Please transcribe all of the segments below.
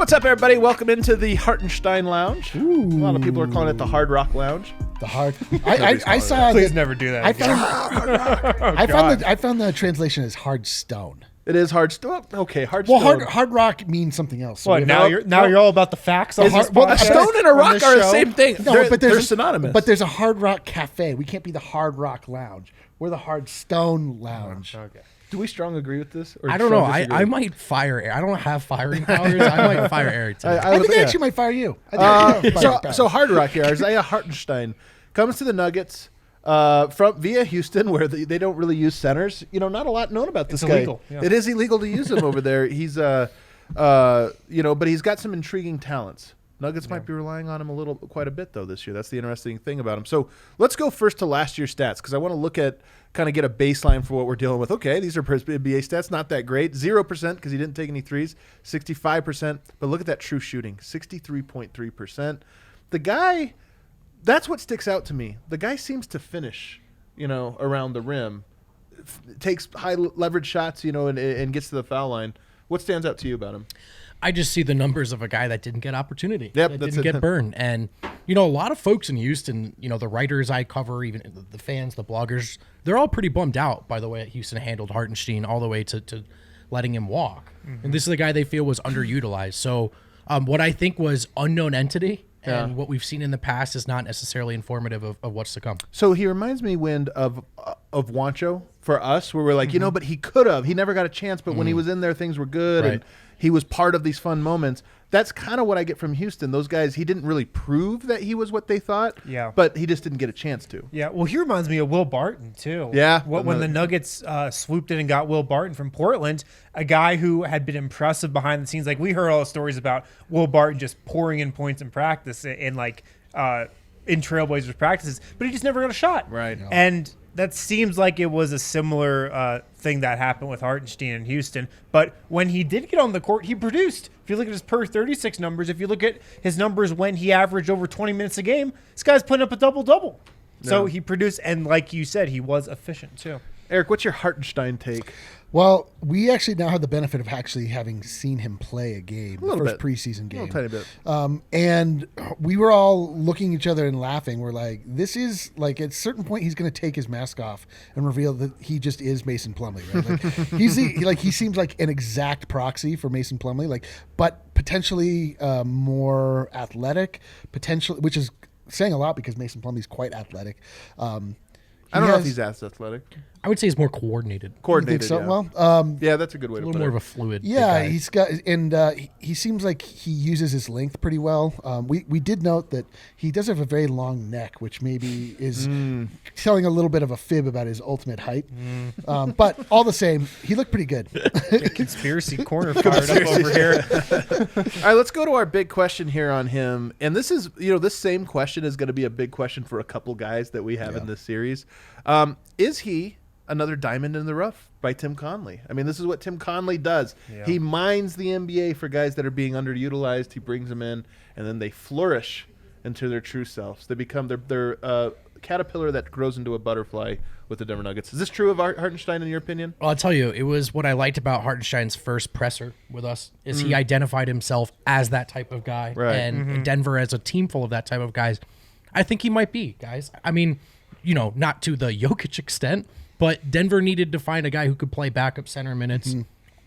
What's up, everybody? Welcome into the Hartenstein Lounge. Ooh. A lot of people are calling it the Hard Rock Lounge. The hard. I saw. Please never do that. I found the translation as hard stone. It is hard stone. Okay, hard Well, stone. hard rock means something else. So What, now you're all about the facts. A stone and a rock are the same thing. No, they're synonymous. But there's a Hard Rock Cafe. We can't be the Hard Rock Lounge. We're the Hard Stone Lounge. Okay. Do we strong agree with this? Or I don't know. strong disagree? I might fire Eric. I don't have firing powers. I might fire Eric today. I think I actually might fire you. So Hard Rock here. Isaiah Hartenstein comes to the Nuggets via Houston, where they don't really use centers. You know, not a lot known about this guy. Illegal. Yeah. It is illegal to use him over there. He's but he's got some intriguing talents. Nuggets might be relying on him quite a bit, though, this year. That's the interesting thing about him. So let's go first to last year's stats, because I want to look at get a baseline for what we're dealing with. Okay, these are NBA stats, not that great. 0% because he didn't take any threes, 65%. But look at that true shooting, 63.3%. The guy, that's what sticks out to me. The guy seems to finish, around the rim, takes high leverage shots, and gets to the foul line. What stands out to you about him? I just see the numbers of a guy that didn't get opportunity, that didn't get burned. And, a lot of folks in Houston, the writers I cover, even the fans, the bloggers, they're all pretty bummed out by the way Houston handled Hartenstein all the way to letting him walk. Mm-hmm. And this is a guy they feel was underutilized. So what I think was unknown entity and what we've seen in the past is not necessarily informative of what's to come. So he reminds me, Wind, of Wancho for us, where we're like, but he could have. He never got a chance, but when he was in there, things were good. Right. And he was part of these fun moments. That's kind of what I get from Houston. Those guys, he didn't really prove that he was what they thought, but he just didn't get a chance to. Yeah, well, he reminds me of Will Barton, too. Yeah. When the Nuggets swooped in and got Will Barton from Portland, a guy who had been impressive behind the scenes. Like, we heard all the stories about Will Barton just pouring in points in practice in Trailblazers practices, but he just never got a shot. Right. No. And that seems like it was a similar thing that happened with Hartenstein in Houston. But when he did get on the court, he produced. If you look at his per 36 numbers, if you look at his numbers when he averaged over 20 minutes a game, this guy's putting up a double-double. Yeah. So he produced, and like you said, he was efficient too. Eric, what's your Hartenstein take? Well, we actually now have the benefit of actually having seen him play a game, the first preseason game. A little tiny bit. And we were all looking at each other and laughing. We're like, this is like at a certain point he's going to take his mask off and reveal that he just is Mason Plumlee, right? Like he seems like an exact proxy for Mason Plumlee, but potentially more athletic, which is saying a lot because Mason Plumlee's quite athletic. I don't know if he's as athletic. I would say he's more coordinated. You think so? Yeah. Well, yeah, that's a good way to put it. A little more of a fluid. Yeah, he's got, and he seems like he uses his length pretty well. We did note that he does have a very long neck, which maybe is telling a little bit of a fib about his ultimate height. But all the same, he looked pretty good. Conspiracy corner fired up over here. All right, let's go to our big question here on him. And this is, this same question is going to be a big question for a couple guys that we have in this series. Is he another diamond in the rough by Tim Connelly? I mean, this is what Tim Connelly does. Yeah. He mines the NBA for guys that are being underutilized. He brings them in, and then they flourish into their true selves. They become their caterpillar that grows into a butterfly with the Denver Nuggets. Is this true of Hartenstein in your opinion? Well, I'll tell you, it was what I liked about Hartenstein's first presser with us is he identified himself as that type of guy. Right. And Denver as a team full of that type of guys. I think he might be, guys. I mean, not to the Jokic extent, but Denver needed to find a guy who could play backup center minutes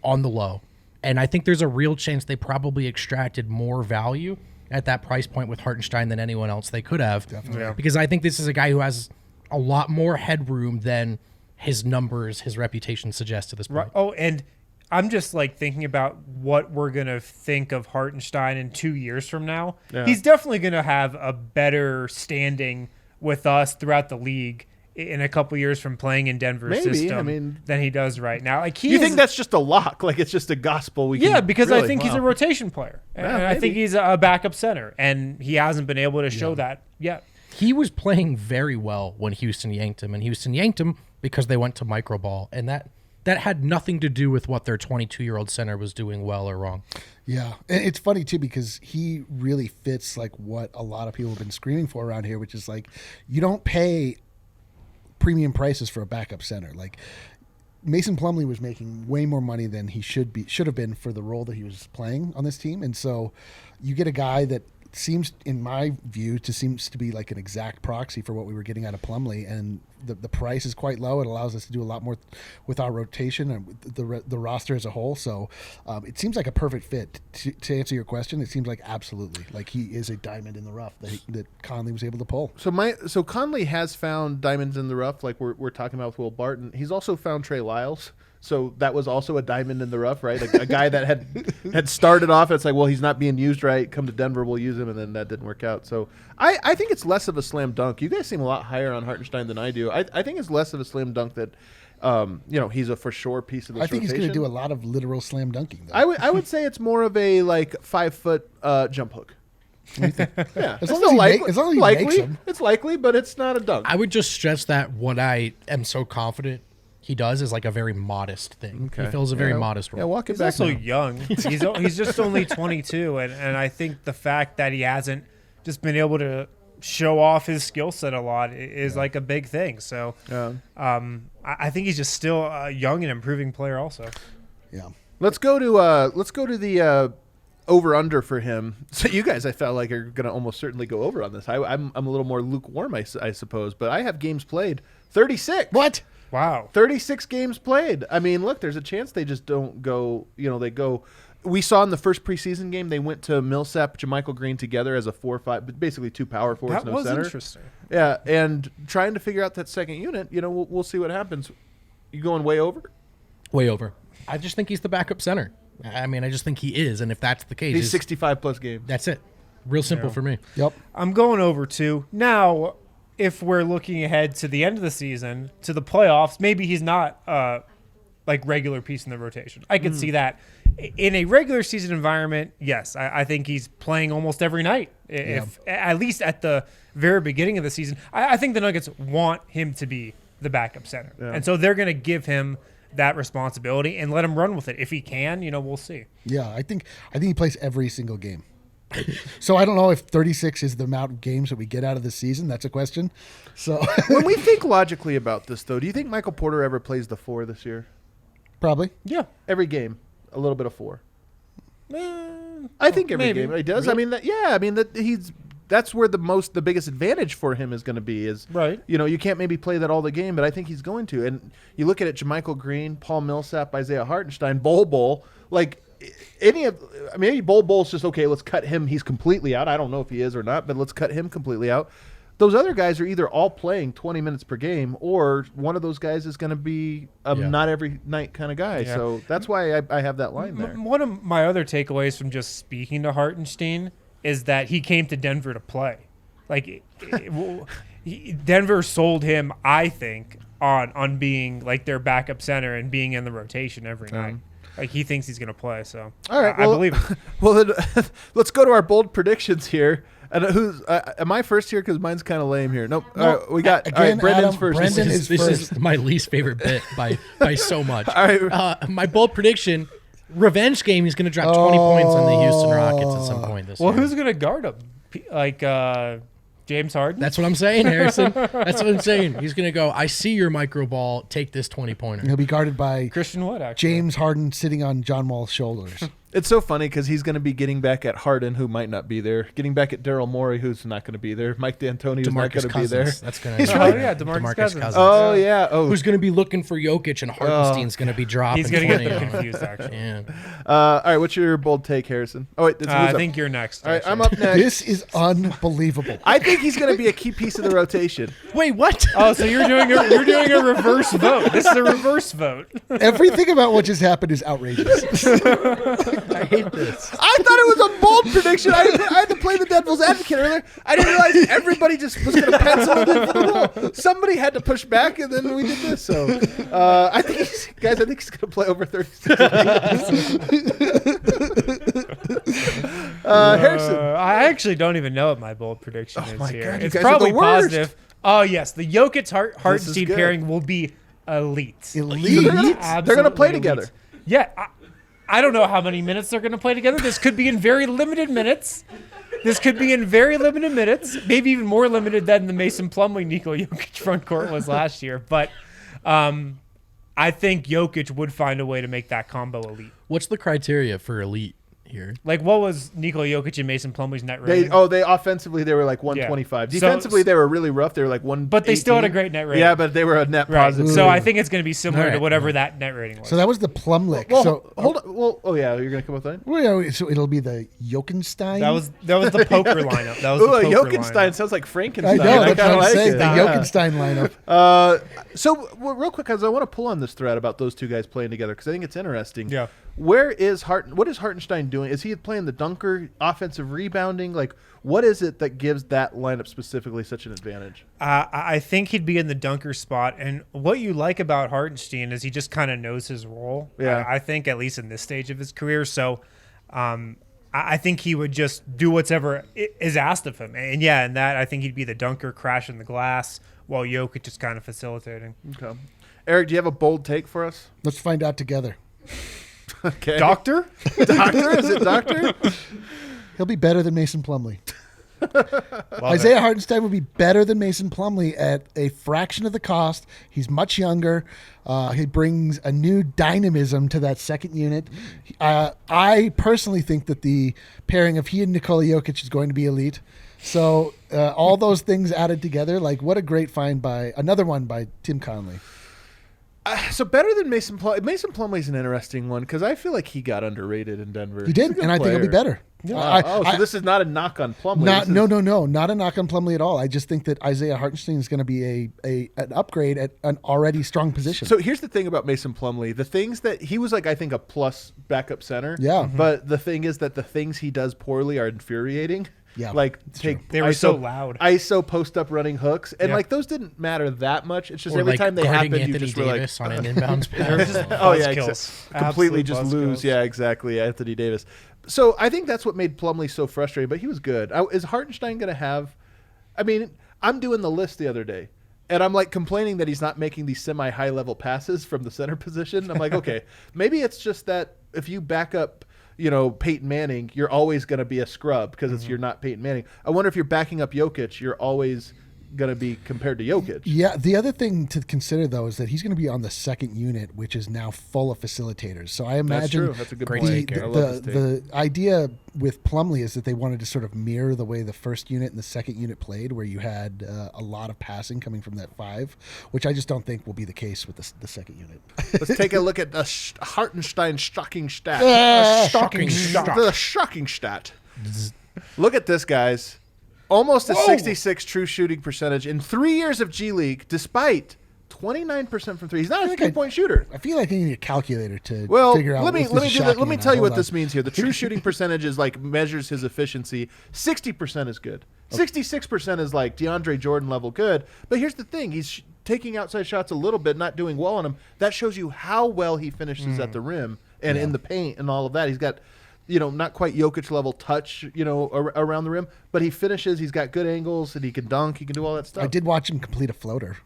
on the low. And I think there's a real chance they probably extracted more value at that price point with Hartenstein than anyone else they could have. Definitely. Yeah. Because I think this is a guy who has a lot more headroom than his numbers, his reputation suggests at this point. Right. Oh, and I'm just thinking about what we're going to think of Hartenstein in 2 years from now. Yeah. He's definitely going to have a better standing with us throughout the league in a couple years from playing in Denver's system than he does right now. You think that's just a lock? Like it's just a gospel? Because I think he's a rotation player. And I think he's a backup center, and he hasn't been able to show that yet. He was playing very well when Houston yanked him, and Houston yanked him because they went to micro ball, and that had nothing to do with what their 22-year-old center was doing well or wrong. Yeah, and it's funny too because he really fits what a lot of people have been screaming for around here, which is you don't pay premium prices for a backup center. Mason Plumlee was making way more money than he should have been for the role that he was playing on this team. And so you get a guy that seems, in my view, seems to be like an exact proxy for what we were getting out of Plumlee, and the price is quite low. It allows us to do a lot more with our rotation and the roster as a whole. So it seems like a perfect fit. To answer your question, it seems like absolutely like he is a diamond in the rough that Conley was able to pull. So Conley has found diamonds in the rough, like we're talking about with Will Barton. He's also found Trey Lyles. So that was also a diamond in the rough, right? Like a guy that had started off, it's like, well, he's not being used right. Come to Denver, we'll use him, and then that didn't work out. So I think it's less of a slam dunk. You guys seem a lot higher on Hartenstein than I do. I think it's less of a slam dunk that, he's a for sure piece of this I think rotation. he's going to do a lot of literal slam dunking, though. I would say it's more of a like 5 foot jump hook. What do you think? Yeah, as long as he makes them. It's likely, but it's not a dunk. I would just stress that what I am so confident he does is like a very modest thing. Okay. He fills a very modest role. Yeah, walk it He's back. also now. young. He's just only 22, and I think the fact that he hasn't just been able to show off his skill set a lot is like a big thing. So I think he's just still a young and improving player also. Yeah. Let's go to the over under for him. So you guys, I felt like are going to almost certainly go over on this. I'm a little more lukewarm, I suppose, but I have games played 36. What? Wow. 36 games played. I mean, look, there's a chance they just don't go, they go. We saw in the first preseason game, they went to Millsap, JaMychal Green together as a 4-5, but basically two power forwards, That no was center. interesting. Yeah, and trying to figure out that second unit, we'll see what happens. You going way over? Way over. I just think he's the backup center. I mean, I just think he is, and if that's the case, He's 65-plus games. that's it. Real simple for me. Yep. I'm going over too. Now, if we're looking ahead to the end of the season, to the playoffs, maybe he's not like regular piece in the rotation. I could see that. In a regular season environment, yes, I think he's playing almost every night. If at least at the very beginning of the season, I think the Nuggets want him to be the backup center, and so they're going to give him that responsibility and let him run with it. If he can, we'll see. Yeah, I think he plays every single game. So I don't know if 36 is the amount of games that we get out of the season. That's a question. So When we think logically about this, though, do you think Michael Porter ever plays the 4 this year? probably. Yeah, Every game, a little bit of 4. I think every maybe. game he does. Really? I mean, that's where the biggest advantage for him is going to be is, Right. You can't maybe play that all the game, but I think he's going to. And you look at it, JaMychal Green, Paul Millsap, Isaiah Hartenstein, Bol Bol, like maybe Bol Bol's just, okay, let's cut him. He's completely out. I don't know if he is or not, but let's cut him completely out. Those other guys are either all playing 20 minutes per game, or one of those guys is going to be a not every night kind of guy. Yeah. So that's why I have that line there. One of my other takeaways from just speaking to Hartenstein is that he came to Denver to play. Like, Denver sold him, I think, on being like their backup center and being in the rotation every night. Like, he thinks he's going to play. So All right, I believe it. Well, then, let's go to our bold predictions here. And am I first here? Because mine's kind of lame here. Nope. No, All right, we got again, all right, Brendan's Adam, first. Brendan This is my least favorite bit by so much. All right. My bold prediction: revenge game. He's going to drop 20 points on the Houston Rockets at some point this Well, year. who's going to guard him? Like James Harden? That's what I'm saying, Harrison. That's what I'm saying. He's going to go, I see your micro ball. Take this 20-pointer. He'll be guarded by Christian Wood, actually. James Harden sitting on John Wall's shoulders. It's so funny because he's going to be getting back at Harden, who might not be there. Getting back at Daryl Morey, who's not going to be there. Mike D'Antoni, who's not going to be there. That's going He's to right. Yeah, DeMarcus Cousins. Oh yeah. Oh. Who's going to be looking for Jokic, and Hartenstein's going to be dropping. He's going to 20 get on them him. confused, actually. Yeah. All right. What's your bold take, Harrison? Oh wait, who's I up? think you're next. All right, actually. I'm up next. This is unbelievable. I think he's going to be a key piece of the rotation. Wait, what? Oh, so you're doing a reverse vote. This is a reverse vote. Everything about what just happened is outrageous. I hate this. I thought it was a bold prediction. I had to play the devil's advocate earlier. I didn't realize everybody just was going to pencil it in for the rule. Somebody had to push back, and then we did this. So, I think he's going to play over 36 Harrison. I actually don't even know what my bold prediction is my here. God, you It's guys are probably the worst. positive. Oh yes, the Jokic Hartenstein good. pairing will be elite. Elite? They're going to Absolutely play elite. together. Yeah, I don't know how many minutes they're going to play together. This could be in very limited minutes. Maybe even more limited than the Mason Plumlee Nikola Jokic front court was last year. But I think Jokic would find a way to make that combo elite. What's the criteria for elite here? Like, what was Nikola Jokic and Mason Plumlee's net rating? They offensively they were like 125. Yeah. Defensively they were really rough. They were like 118. But they still had a great net rating. Yeah, but they were a net Right. positive. So I think it's going to be similar to Right. whatever that net rating was. So that was the Plumlick. Well, so hold on. Well, oh yeah, you're gonna come up with that. well, yeah, so it'll be the Jokenstein. that was the poker lineup. That was Ooh, the a poker Jokenstein lineup. sounds like I Frankenstein. know. That's kinda what I'm saying. it. The Yeah. Jokenstein lineup. So real quick, because I want to pull on this thread about those two guys playing together because I think it's interesting. Yeah. What is Hartenstein doing? Is he playing the dunker, offensive rebounding? Like, what is it that gives that lineup specifically such an advantage? I think he'd be in the dunker spot. And what you like about Hartenstein is he just kind of knows his role. Yeah. I think at least in this stage of his career. So I think he would just do whatever is asked of him. And yeah, in that I think he'd be the dunker crashing the glass while Jokic is kind of facilitating. Okay. Eric, do you have a bold take for us? Let's find out together. Okay. Doctor? Doctor? Is it Doctor? He'll be better than Mason Plumlee. Isaiah Hartenstein would be better than Mason Plumlee at a fraction of the cost. He's much younger. He brings a new dynamism to that second unit. I personally think that the pairing of he and Nikola Jokic is going to be elite. So all those things added together, like what a great find by another one by Tim Connelly. So better than Mason Plumlee. Mason Plumlee's an interesting one because I feel like he got underrated in Denver. He did, and I think he'll be better. So this is not a knock on Plumlee. No, not a knock on Plumlee at all. I just think that Isaiah Hartenstein is going to be an upgrade at an already strong position. So here's the thing about Mason Plumlee. The things that he was like, I think a plus backup center. Yeah. But the thing is that the things he does poorly are infuriating. Yeah, Like take They were ISO, so loud. ISO post up running hooks. And Yeah. like those didn't matter that much. It's just Or every like time they guarding happened, you Anthony just were like Davis on an inbounds They're pass. just oh yeah, buzzkills. completely Absolute just buzzkills. lose. Yeah, exactly. Anthony Davis. So I think that's what made Plumlee so frustrating. But he was good. Is Hartenstein going to have? I mean, I'm doing the list the other day, and I'm like complaining that he's not making these semi-high level passes from the center position. I'm like, okay, maybe it's just that if you back up, Peyton Manning, you're always going to be a scrub because you're not Peyton Manning. I wonder if you're backing up Jokic, you're always going to be compared to Jokic. Yeah, the other thing to consider, though, is that he's going to be on the second unit, which is now full of facilitators. So I imagine That's true. That's a good Great point. take, I love this take. the idea with Plumlee is that they wanted to sort of mirror the way the first unit and the second unit played, where you had a lot of passing coming from that five, which I just don't think will be the case with the second unit. Let's take a look at the Hartenstein shocking stat. Shocking stat. The shocking stat. Look at this, guys. Almost a 66 true shooting percentage in 3 years of G League, despite 29% from three. He's not a 3-point shooter. I feel like I need a calculator to Well, figure out. let me if this is shocking let me or not. tell you Hold what on. this means here. The true shooting percentage is like measures his efficiency. 60% is good. 66% is like DeAndre Jordan level good. But here's the thing: he's taking outside shots a little bit, not doing well on them. That shows you how well he finishes at the rim and in the paint and all of that. He's got, not quite Jokic level touch, around the rim, but he finishes. He's got good angles and he can dunk. He can do all that stuff. I did watch him complete a floater,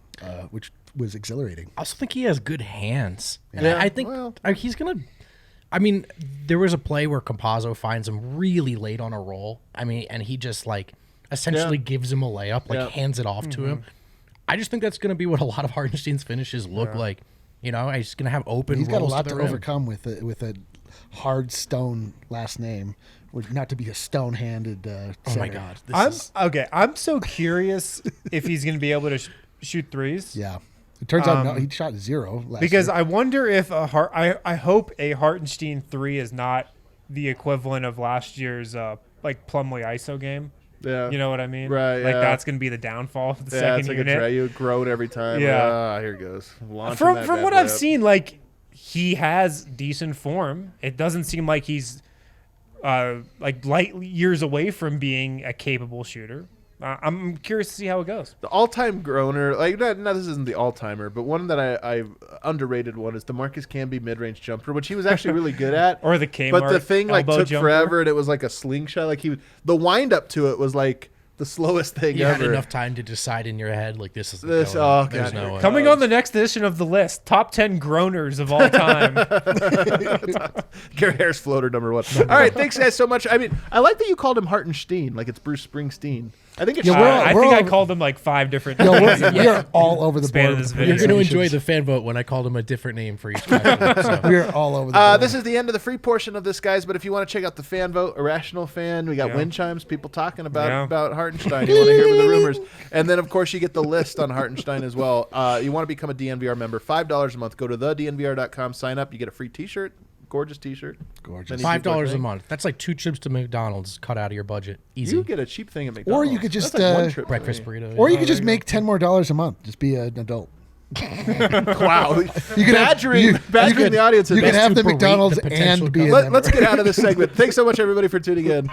which was exhilarating. I also think he has good hands. And Yeah, I think he's going to. I mean, there was a play where Campazzo finds him really late on a roll. I mean, and he just essentially gives him a layup, hands it off to him. I just think that's going to be what a lot of Hartenstein's finishes look like. He's going to have open He's got a rolls lot to to the rim. overcome with a hard stone last name, not to be a stone-handed. Oh my center. God. I'm so curious if he's going to be able to shoot threes. Yeah, it turns out no, he shot 0 last Because year. I wonder if I hope a Hartenstein 3 is not the equivalent of last year's Plumlee ISO game. Yeah. You know what I mean? Right, Like yeah. that's going to be the downfall of the Yeah, second it's like unit. you grow it every time. Yeah. Here it goes. Launching From that from bad what boy I've up. seen, he has decent form. It doesn't seem like he's light years away from being a capable shooter. I'm curious to see how it goes. The all-time groaner, this isn't the all-timer, but one that I underrated one is the Marcus Camby mid-range jumper, which he was actually really good at. Or the Kmart But the thing elbow took jumper. forever, and it was like a slingshot. The wind-up to it was like the slowest thing You had ever. enough time to decide in your head, this is This- going. oh, There's God. no way. Coming on the next edition of the list, top 10 groaners of all time. Gary Harris floater number 1. All right, thanks guys so much. I mean, I like that you called him Hartenstein, like it's Bruce Springsteen. I think it's. Yeah, I think I all- called him like 5 different Yo, names. we're all over the Span board. of this with the video. You're going to enjoy pronunciations. the fan vote when I called him a different name for each question. So. We're all over the board. This is the end of the free portion of this, guys. But if you want to check out the fan vote, Irrational Fan, we got wind chimes, people talking about Hartenstein. You want to hear the rumors, and then of course you get the list on Hartenstein as well. You want to become a DNVR member, $5 a month. Go to thednvr.com, sign up. You get a free T-shirt, gorgeous T-shirt, Gorgeous. Many people are $5 a saying. month. That's like 2 trips to McDonald's cut out of your budget. Easy. You get a cheap thing at McDonald's. Or you could just, That's like one trip for breakfast me. burrito. Or you could just make $10 more a month. Just be an adult. Wow, You could have- badgering you- badgering could- the audience. You Is can best. have the to berate McDonald's the potential and be a Let's member. get out of this segment. Thanks so much, everybody, for tuning in.